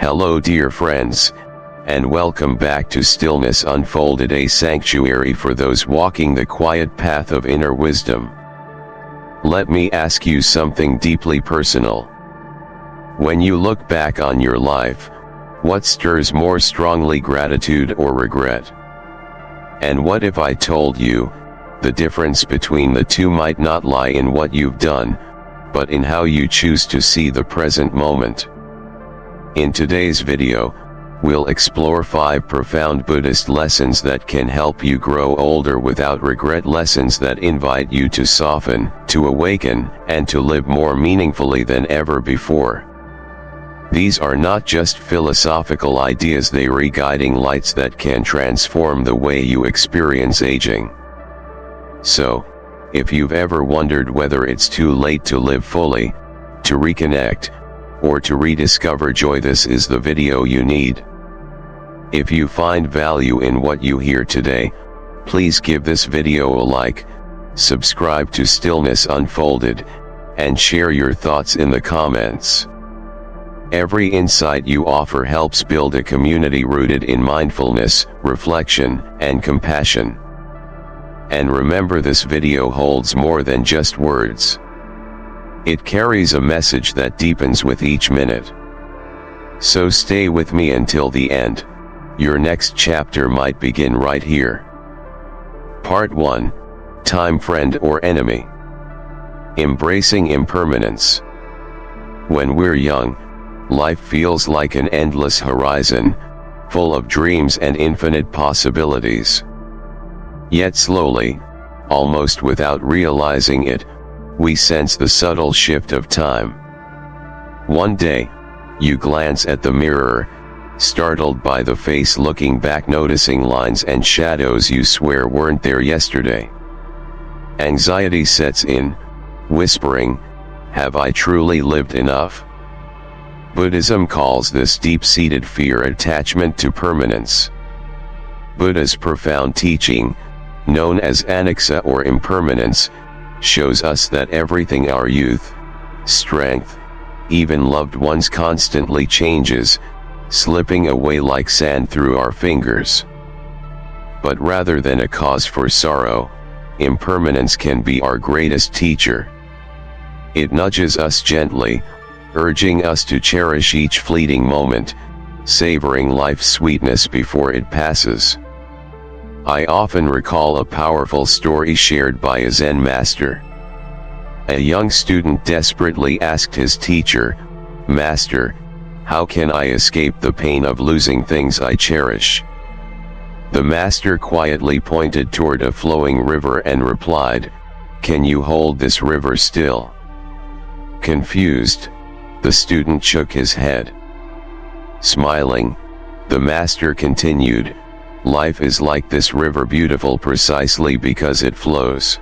Hello dear friends, and welcome back to Stillness Unfolded, a sanctuary for those walking the quiet path of inner wisdom. Let me ask you something deeply personal. When you look back on your life, what stirs more strongly, gratitude or regret? And what if I told you, the difference between the two might not lie in what you've done, but in how you choose to see the present moment? In today's video, we'll explore 5 profound Buddhist lessons that can help you grow older without regret, lessons that invite you to soften, to awaken, and to live more meaningfully than ever before. These are not just philosophical ideas, they are guiding lights that can transform the way you experience aging. So, if you've ever wondered whether it's too late to live fully, to reconnect, or to rediscover joy, this is the video you need. If you find value in what you hear today, please give this video a like, subscribe to Stillness Unfolded, and share your thoughts in the comments. Every insight you offer helps build a community rooted in mindfulness, reflection, and compassion. And remember, this video holds more than just words. It carries a message that deepens with each minute. So stay with me until the end. Your next chapter might begin right here. Part 1. Time, friend or enemy? Embracing impermanence. When we're young, life feels like an endless horizon, full of dreams and infinite possibilities. Yet slowly, almost without realizing it, we sense the subtle shift of time. One day, you glance at the mirror, startled by the face looking back, noticing lines and shadows you swear weren't there yesterday. Anxiety sets in, whispering, "Have I truly lived enough?" Buddhism calls this deep-seated fear attachment to permanence. Buddha's profound teaching, known as anicca or impermanence, shows us that everything, our youth, strength, even loved ones, constantly changes, slipping away like sand through our fingers. But rather than a cause for sorrow, impermanence can be our greatest teacher. It nudges us gently, urging us to cherish each fleeting moment, savoring life's sweetness before it passes. I often recall a powerful story shared by a Zen master. A young student desperately asked his teacher, "Master, how can I escape the pain of losing things I cherish?" The master quietly pointed toward a flowing river and replied, "Can you hold this river still?" Confused, the student shook his head. Smiling, the master continued, "Life is like this river, beautiful precisely because it flows.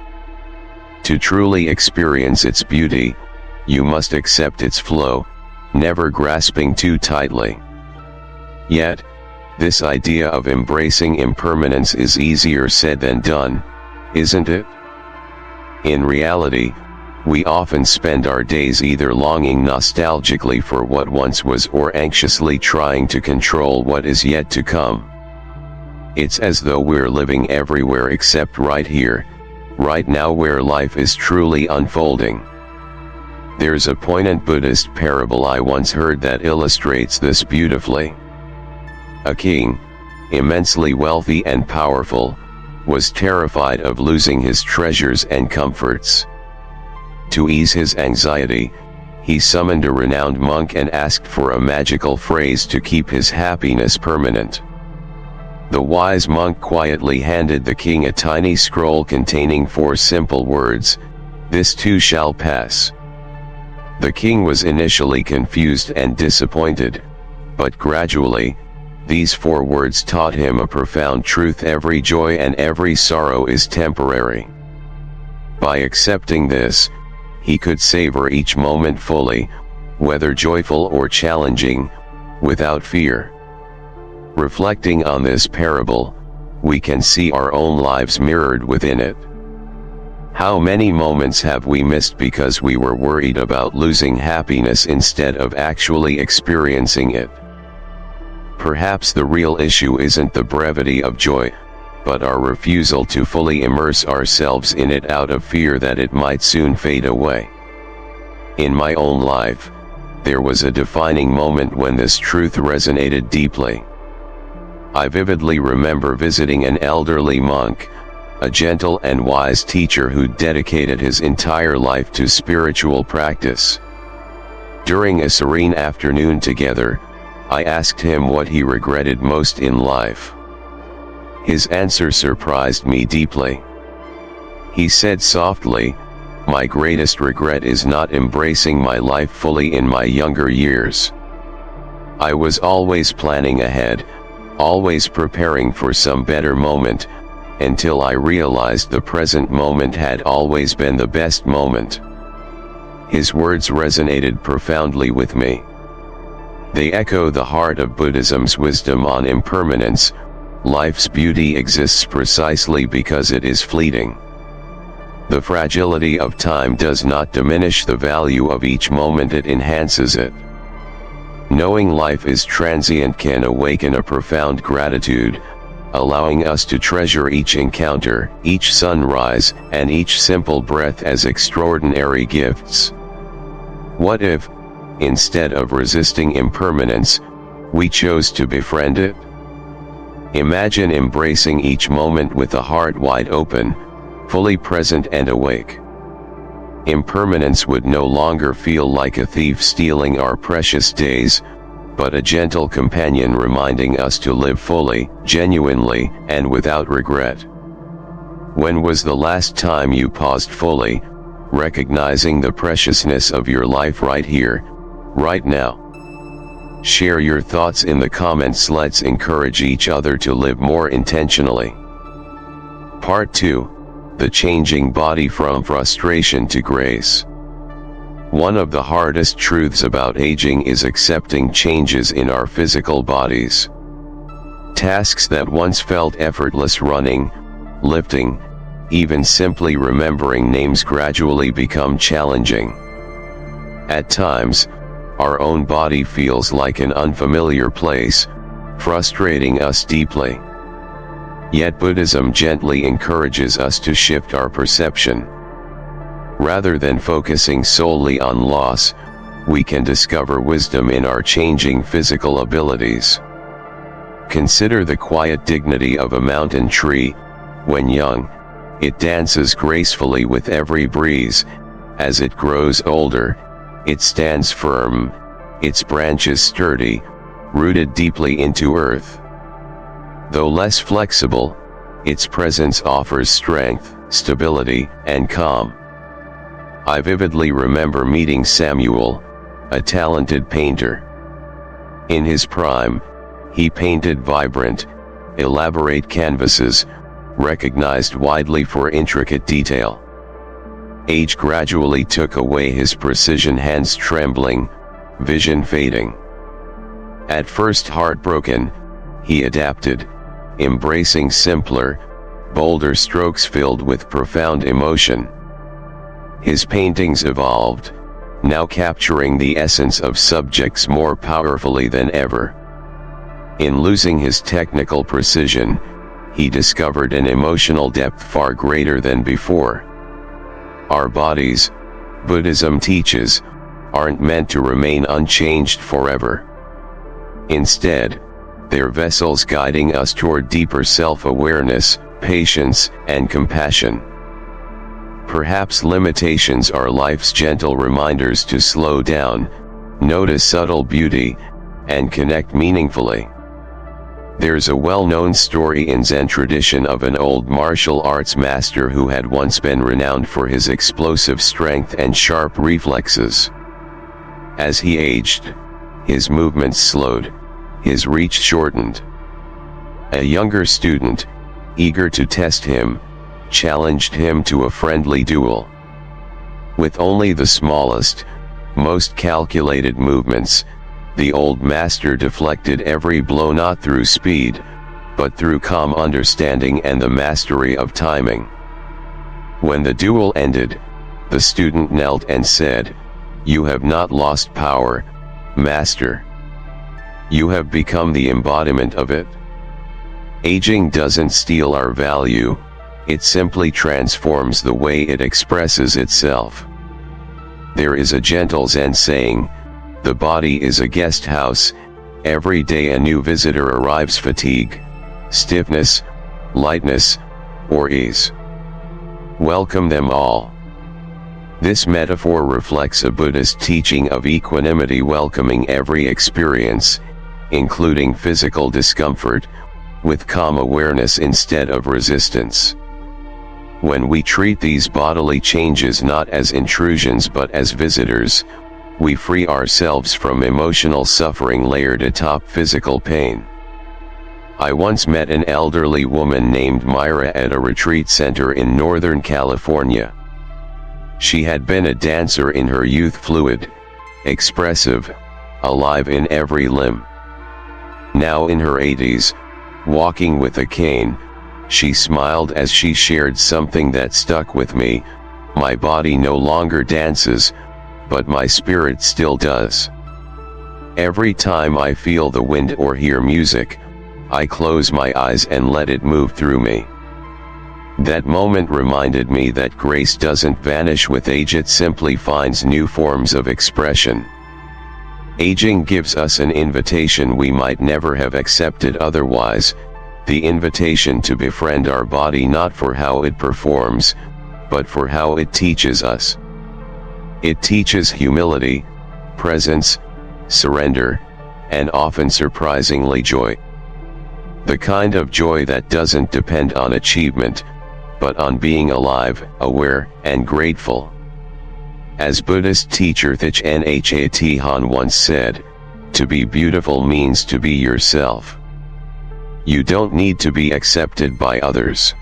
To truly experience its beauty, you must accept its flow, never grasping too tightly." Yet, this idea of embracing impermanence is easier said than done, isn't it? In reality, we often spend our days either longing nostalgically for what once was or anxiously trying to control what is yet to come. It's as though we're living everywhere except right here, right now, where life is truly unfolding. There's a poignant Buddhist parable I once heard that illustrates this beautifully. A king, immensely wealthy and powerful, was terrified of losing his treasures and comforts. To ease his anxiety, he summoned a renowned monk and asked for a magical phrase to keep his happiness permanent. The wise monk quietly handed the king a tiny scroll containing 4 simple words, "This too shall pass." The king was initially confused and disappointed, but gradually, these 4 words taught him a profound truth: every joy and every sorrow is temporary. By accepting this, he could savor each moment fully, whether joyful or challenging, without fear. Reflecting on this parable, we can see our own lives mirrored within it. How many moments have we missed because we were worried about losing happiness instead of actually experiencing it? Perhaps the real issue isn't the brevity of joy, but our refusal to fully immerse ourselves in it out of fear that it might soon fade away. In my own life, there was a defining moment when this truth resonated deeply. I vividly remember visiting an elderly monk, a gentle and wise teacher who dedicated his entire life to spiritual practice. During a serene afternoon together, I asked him what he regretted most in life. His answer surprised me deeply. He said softly, "My greatest regret is not embracing my life fully in my younger years. I was always planning ahead, always preparing for some better moment, until I realized the present moment had always been the best moment." His words resonated profoundly with me. They echo the heart of Buddhism's wisdom on impermanence. Life's beauty exists precisely because it is fleeting. The fragility of time does not diminish the value of each moment, it enhances it. Knowing life is transient can awaken a profound gratitude, allowing us to treasure each encounter, each sunrise, and each simple breath as extraordinary gifts. What if, instead of resisting impermanence, we chose to befriend it? Imagine embracing each moment with a heart wide open, fully present and awake. Impermanence would no longer feel like a thief stealing our precious days, but a gentle companion reminding us to live fully, genuinely, and without regret. When was the last time you paused fully, recognizing the preciousness of your life right here, right now? Share your thoughts in the comments. Let's encourage each other to live more intentionally. Part 2. The changing body from frustration to grace. One of the hardest truths about aging is accepting changes in our physical bodies. Tasks that once felt effortless, running, lifting, even simply remembering names, gradually become challenging. At times, our own body feels like an unfamiliar place, frustrating us deeply. Yet Buddhism gently encourages us to shift our perception. Rather than focusing solely on loss, we can discover wisdom in our changing physical abilities. Consider the quiet dignity of a mountain tree. When young, it dances gracefully with every breeze. As it grows older, it stands firm, its branches sturdy, rooted deeply into earth. Though less flexible, its presence offers strength, stability, and calm. I vividly remember meeting Samuel, a talented painter. In his prime, he painted vibrant, elaborate canvases, recognized widely for intricate detail. Age gradually took away his precision, hands trembling, vision fading. At first heartbroken, he adapted, embracing simpler, bolder strokes filled with profound emotion. His paintings evolved, now capturing the essence of subjects more powerfully than ever. In losing his technical precision, he discovered an emotional depth far greater than before. Our bodies, Buddhism teaches, aren't meant to remain unchanged forever. Instead, they're vessels guiding us toward deeper self-awareness, patience, and compassion. Perhaps limitations are life's gentle reminders to slow down, notice subtle beauty, and connect meaningfully. There's a well-known story in Zen tradition of an old martial arts master who had once been renowned for his explosive strength and sharp reflexes. As he aged, his movements slowed, his reach shortened. A younger student, eager to test him, challenged him to a friendly duel. With only the smallest, most calculated movements, the old master deflected every blow, not through speed, but through calm understanding and the mastery of timing. When the duel ended, the student knelt and said, "You have not lost power, master. You have become the embodiment of it. Aging doesn't steal our value, it simply transforms the way it expresses itself. There is a gentle Zen saying, "The body is a guest house, every day a new visitor arrives. Fatigue, stiffness, lightness, or ease. Welcome them all." This metaphor reflects a Buddhist teaching of equanimity, welcoming every experience, including physical discomfort, with calm awareness instead of resistance. When we treat these bodily changes not as intrusions but as visitors, we free ourselves from emotional suffering layered atop physical pain. I once met an elderly woman named Myra at a retreat center in Northern California. She had been a dancer in her youth, fluid, expressive, alive in every limb. Now in her 80s, walking with a cane, she smiled as she shared something that stuck with me. "My body no longer dances, but my spirit still does. Every time I feel the wind or hear music, I close my eyes and let it move through me." That moment reminded me that grace doesn't vanish with age, it simply finds new forms of expression. Aging gives us an invitation we might never have accepted otherwise, the invitation to befriend our body not for how it performs, but for how it teaches us. It teaches humility, presence, surrender, and often surprisingly joy. The kind of joy that doesn't depend on achievement, but on being alive, aware, and grateful. As Buddhist teacher Thich Nhat Hanh once said, "To be beautiful means to be yourself." You don't need to be accepted by others.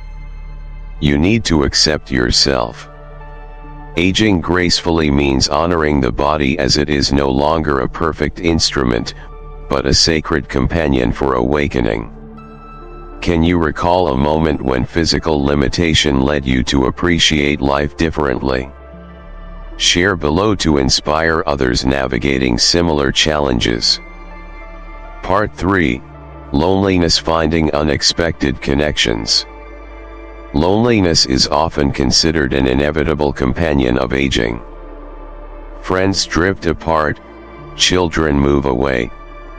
You need to accept yourself. Aging gracefully means honoring the body as it is no longer a perfect instrument, but a sacred companion for awakening. Can you recall a moment when physical limitation led you to appreciate life differently? Share below to inspire others navigating similar challenges. Part 3. Loneliness, finding unexpected connections. Loneliness is often considered an inevitable companion of aging. Friends drift apart, children move away,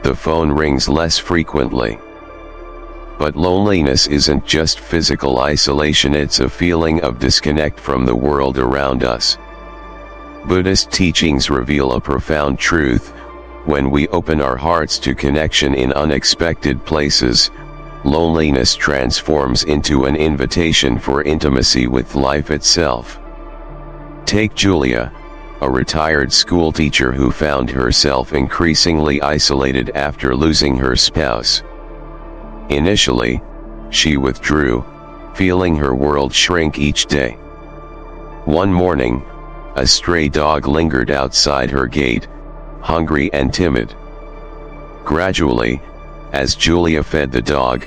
the phone rings less frequently. But loneliness isn't just physical isolation, it's a feeling of disconnect from the world around us. Buddhist teachings reveal a profound truth: when we open our hearts to connection in unexpected places, loneliness transforms into an invitation for intimacy with life itself. Take Julia, a retired schoolteacher who found herself increasingly isolated after losing her spouse. Initially, she withdrew, feeling her world shrink each day. One morning, a stray dog lingered outside her gate, hungry and timid. Gradually, as Julia fed the dog,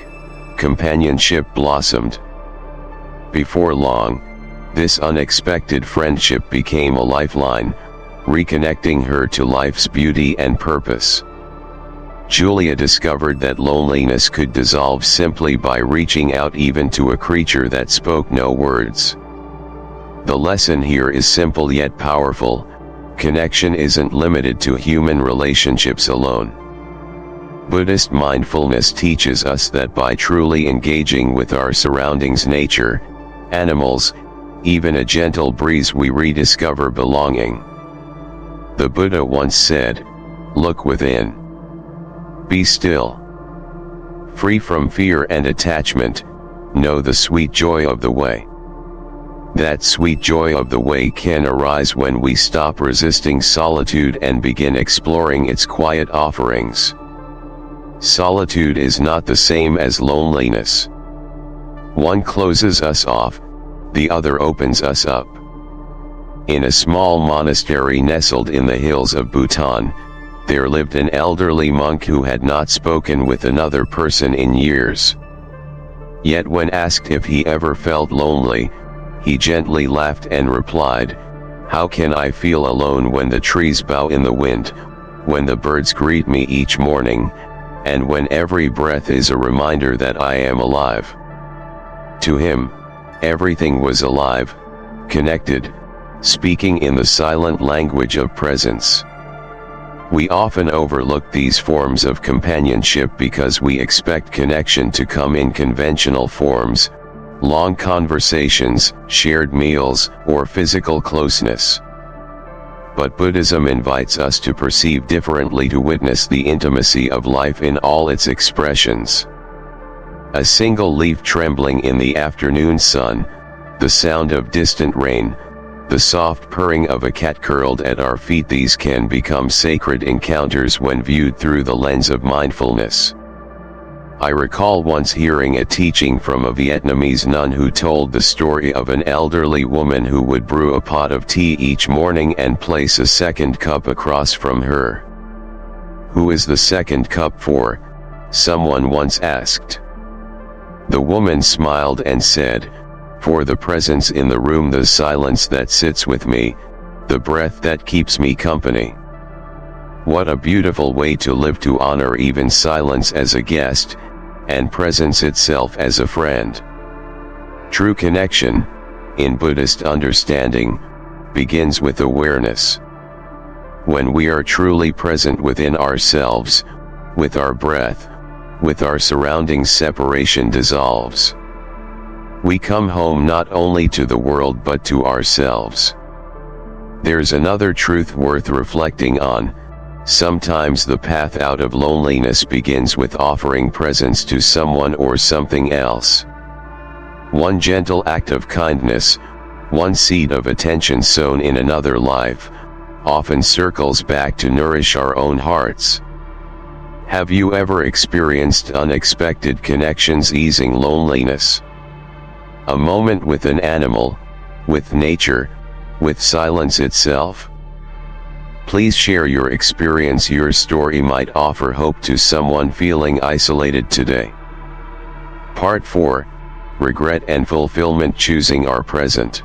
companionship blossomed. Before long, this unexpected friendship became a lifeline, reconnecting her to life's beauty and purpose. Julia discovered that loneliness could dissolve simply by reaching out, even to a creature that spoke no words. The lesson here is simple yet powerful: connection isn't limited to human relationships alone. Buddhist mindfulness teaches us that by truly engaging with our surroundings, nature, animals, even a gentle breeze, we rediscover belonging. The Buddha once said, "Look within. Be still. Free from fear and attachment, know the sweet joy of the way." That sweet joy of the way can arise when we stop resisting solitude and begin exploring its quiet offerings. Solitude is not the same as loneliness. One closes us off, the other opens us up. In a small monastery nestled in the hills of Bhutan, there lived an elderly monk who had not spoken with another person in years. Yet when asked if he ever felt lonely, he gently laughed and replied, "How can I feel alone when the trees bow in the wind, when the birds greet me each morning, and when every breath is a reminder that I am alive. To him, everything was alive, connected, speaking in the silent language of presence. We often overlook these forms of companionship because we expect connection to come in conventional forms, long conversations, shared meals, or physical closeness. But Buddhism invites us to perceive differently, to witness the intimacy of life in all its expressions. A single leaf trembling in the afternoon sun, the sound of distant rain, the soft purring of a cat curled at our feet, these can become sacred encounters when viewed through the lens of mindfulness. I recall once hearing a teaching from a Vietnamese nun who told the story of an elderly woman who would brew a pot of tea each morning and place a second cup across from her. "Who is the second cup for?" someone once asked. The woman smiled and said, "For the presence in the room, the silence that sits with me, the breath that keeps me company." What a beautiful way to live, to honor even silence as a guest, and presence itself as a friend. True connection, in Buddhist understanding, begins with awareness. When we are truly present within ourselves, with our breath, with our surroundings, separation dissolves. We come home not only to the world but to ourselves. There's another truth worth reflecting on. Sometimes the path out of loneliness begins with offering presence to someone or something else. One gentle act of kindness, one seed of attention sown in another life, often circles back to nourish our own hearts. Have you ever experienced unexpected connections easing loneliness? A moment with an animal, with nature, with silence itself? Please share your experience. Your story might offer hope to someone feeling isolated today. Part 4. Regret and Fulfillment. Choosing our present.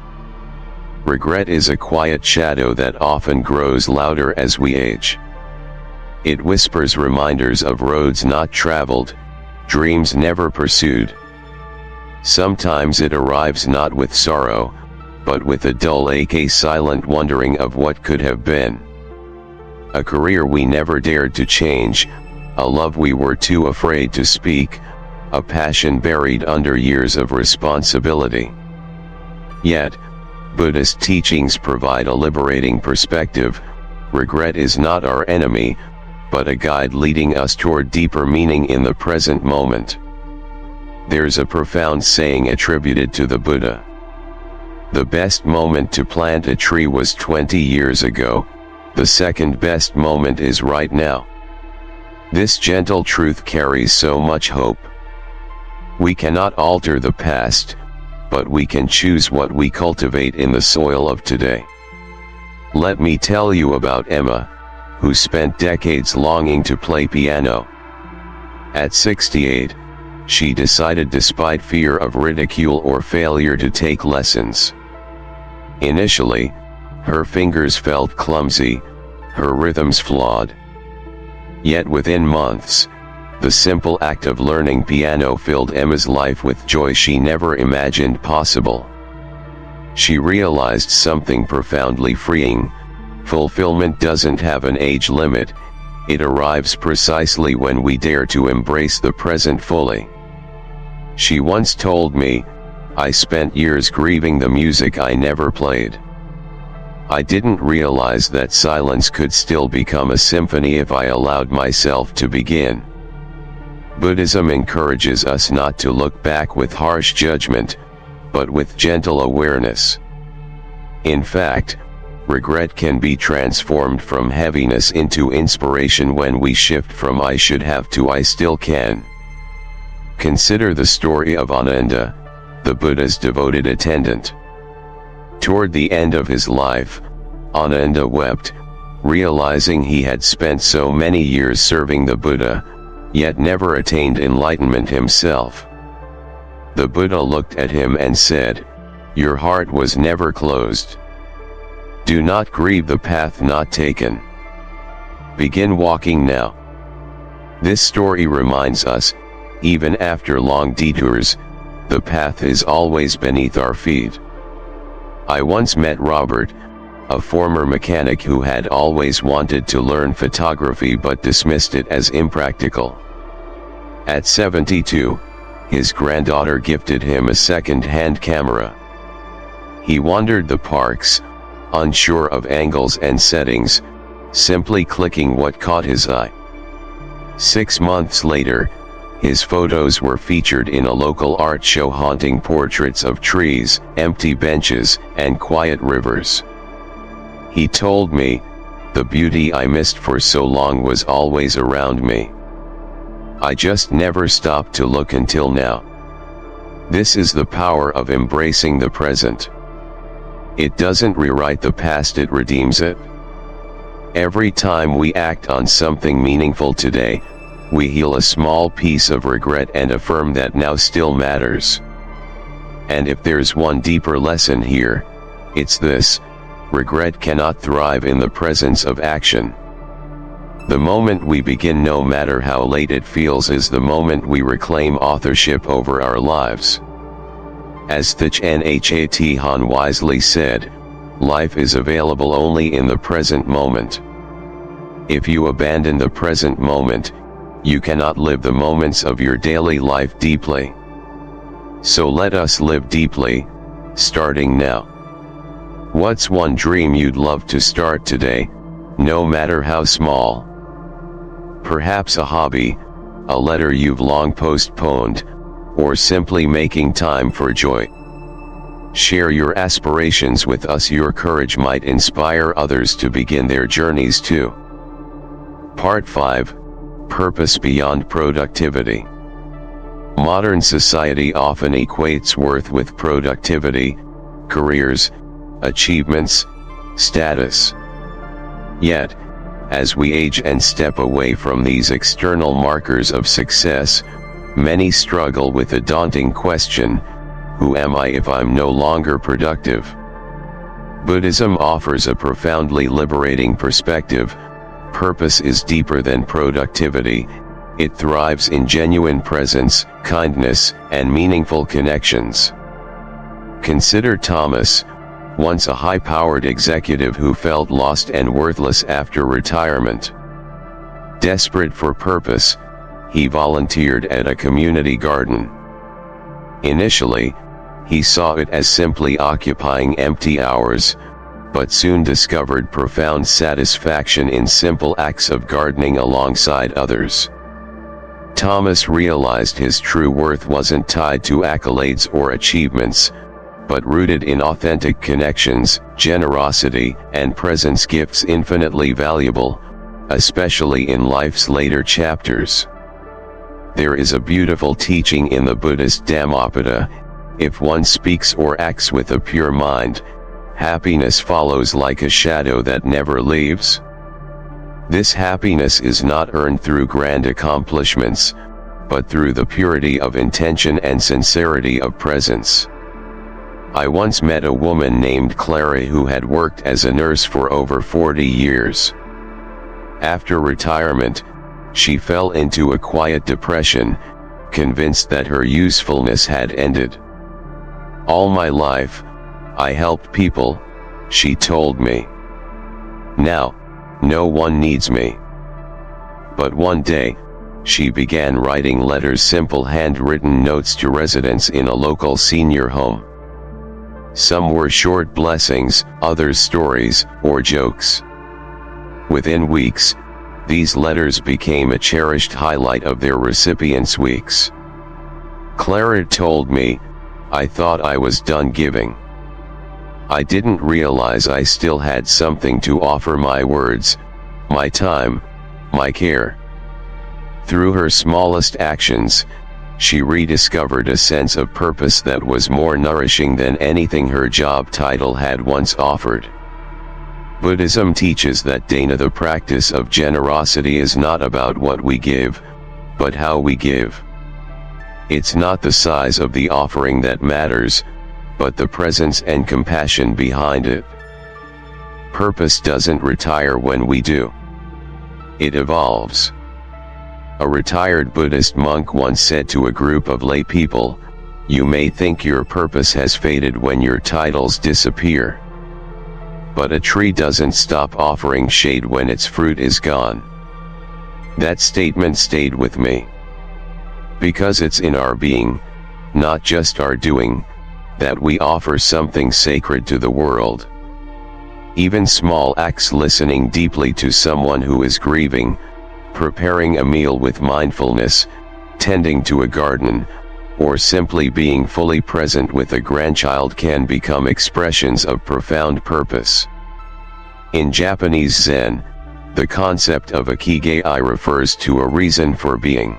Regret is a quiet shadow that often grows louder as we age. It whispers reminders of roads not traveled, dreams never pursued. Sometimes it arrives not with sorrow, but with a dull ache, a silent wondering of what could have been. A career we never dared to change, a love we were too afraid to speak, a passion buried under years of responsibility. Yet, Buddhist teachings provide a liberating perspective. Regret is not our enemy, but a guide leading us toward deeper meaning in the present moment. There's a profound saying attributed to the Buddha. The best moment to plant a tree was 20 years ago. The second best moment is right now. This gentle truth carries so much hope. We cannot alter the past, but we can choose what we cultivate in the soil of today. Let me tell you about Emma, who spent decades longing to play piano. At 68, she decided, despite fear of ridicule or failure, to take lessons. Initially, her fingers felt clumsy, her rhythms flawed. Yet within months, the simple act of learning piano filled Emma's life with joy she never imagined possible. She realized something profoundly freeing: fulfillment doesn't have an age limit, it arrives precisely when we dare to embrace the present fully. She once told me, "I spent years grieving the music I never played. I didn't realize that silence could still become a symphony if I allowed myself to begin." Buddhism encourages us not to look back with harsh judgment, but with gentle awareness. In fact, regret can be transformed from heaviness into inspiration when we shift from "I should have" to "I still can." Consider the story of Ananda, the Buddha's devoted attendant. Toward the end of his life, Ananda wept, realizing he had spent so many years serving the Buddha, yet never attained enlightenment himself. The Buddha looked at him and said, "Your heart was never closed. Do not grieve the path not taken. Begin walking now." This story reminds us, even after long detours, the path is always beneath our feet. I once met Robert, a former mechanic who had always wanted to learn photography but dismissed it as impractical. At 72, his granddaughter gifted him a second-hand camera. He wandered the parks, unsure of angles and settings, simply clicking what caught his eye. 6 months later, his photos were featured in a local art show haunting portraits of trees, empty benches, and quiet rivers. He told me, "The beauty I missed for so long was always around me. I just never stopped to look until now." This is the power of embracing the present. It doesn't rewrite the past, it redeems it. Every time we act on something meaningful today, we heal a small piece of regret and affirm that now still matters. And if there's one deeper lesson here, it's this: regret cannot thrive in the presence of action. The moment we begin, no matter how late it feels, is the moment we reclaim authorship over our lives. As Thich Nhat Hanh wisely said, life is available only in the present moment. If you abandon the present moment, you cannot live the moments of your daily life deeply. So let us live deeply, starting now. What's one dream you'd love to start today, no matter how small? Perhaps a hobby, a letter you've long postponed, or simply making time for joy. Share your aspirations with us. Your courage might inspire others to begin their journeys too. Part 5: Purpose Beyond Productivity. Modern society often equates worth with productivity, careers, achievements, status. Yet, as we age and step away from these external markers of success, many struggle with the daunting question: who am I if I'm no longer productive? Buddhism offers a profoundly liberating perspective. Purpose is deeper than productivity. It thrives in genuine presence, kindness, and meaningful connections. Consider Thomas, once a high-powered executive who felt lost and worthless after retirement. Desperate for purpose, he volunteered at a community garden. Initially, he saw it as simply occupying empty hours, but soon discovered profound satisfaction in simple acts of gardening alongside others. Thomas realized his true worth wasn't tied to accolades or achievements, but rooted in authentic connections, generosity, and presence, gifts infinitely valuable, especially in life's later chapters. There is a beautiful teaching in the Buddhist Dhammapada: if one speaks or acts with a pure mind, happiness follows like a shadow that never leaves. This happiness is not earned through grand accomplishments, but through the purity of intention and sincerity of presence. I once met a woman named Clara who had worked as a nurse for over 40 years. After retirement, she fell into a quiet depression, convinced that her usefulness had ended. "All my life, I helped people," she told me. "Now, no one needs me." But one day, she began writing letters, simple handwritten notes to residents in a local senior home. Some were short blessings, others stories or jokes. Within weeks, these letters became a cherished highlight of their recipients' weeks. Clara told me, "I thought I was done giving. I didn't realize I still had something to offer: my words, my time, my care." Through her smallest actions, she rediscovered a sense of purpose that was more nourishing than anything her job title had once offered. Buddhism teaches that dana, the practice of generosity, is not about what we give, but how we give. It's not the size of the offering that matters, but the presence and compassion behind it. Purpose doesn't retire when we do. It evolves. A retired Buddhist monk once said to a group of lay people, "You may think your purpose has faded when your titles disappear. But a tree doesn't stop offering shade when its fruit is gone." That statement stayed with me. Because it's in our being, not just our doing, that we offer something sacred to the world. Even small acts, listening deeply to someone who is grieving, preparing a meal with mindfulness, tending to a garden, or simply being fully present with a grandchild, can become expressions of profound purpose. In Japanese Zen, the concept of ikigai refers to a reason for being.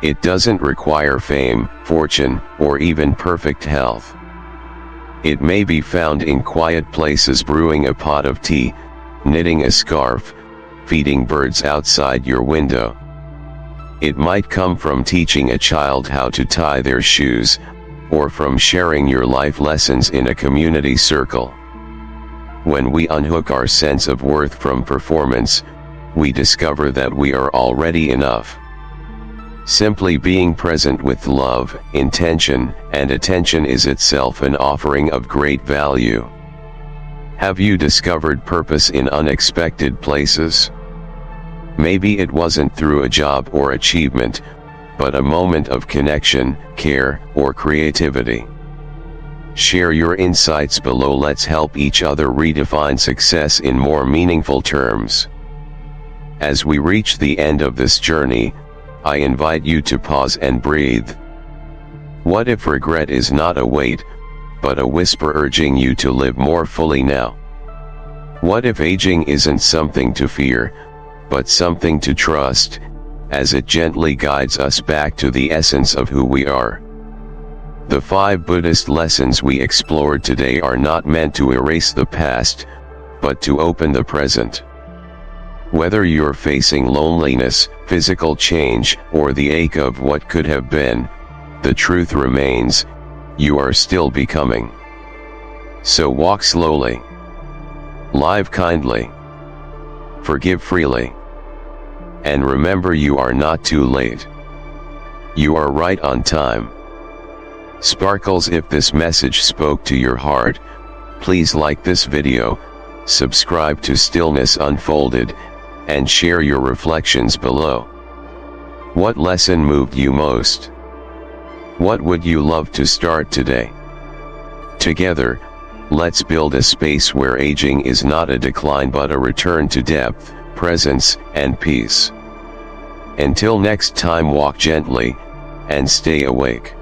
It doesn't require fame, fortune, or even perfect health. It may be found in quiet places, brewing a pot of tea, knitting a scarf, feeding birds outside your window. It might come from teaching a child how to tie their shoes, or from sharing your life lessons in a community circle. When we unhook our sense of worth from performance, we discover that we are already enough. Simply being present with love, intention, and attention is itself an offering of great value. Have you discovered purpose in unexpected places? Maybe it wasn't through a job or achievement, but a moment of connection, care, or creativity. Share your insights below. Let's help each other redefine success in more meaningful terms. As we reach the end of this journey, I invite you to pause and breathe. What if regret is not a weight, but a whisper urging you to live more fully now? What if aging isn't something to fear, but something to trust, as it gently guides us back to the essence of who we are? The 5 Buddhist lessons we explored today are not meant to erase the past, but to open the present. Whether you're facing loneliness, physical change, or the ache of what could have been, the truth remains: you are still becoming. So walk slowly, live kindly, forgive freely, and remember, you are not too late. You are right on time. Sparkles, if this message spoke to your heart, please like this video, subscribe to Stillness Unfolded, and share your reflections below. What lesson moved you most? What would you love to start today? Together, let's build a space where aging is not a decline but a return to depth, presence, and peace. Until next time, walk gently, and stay awake.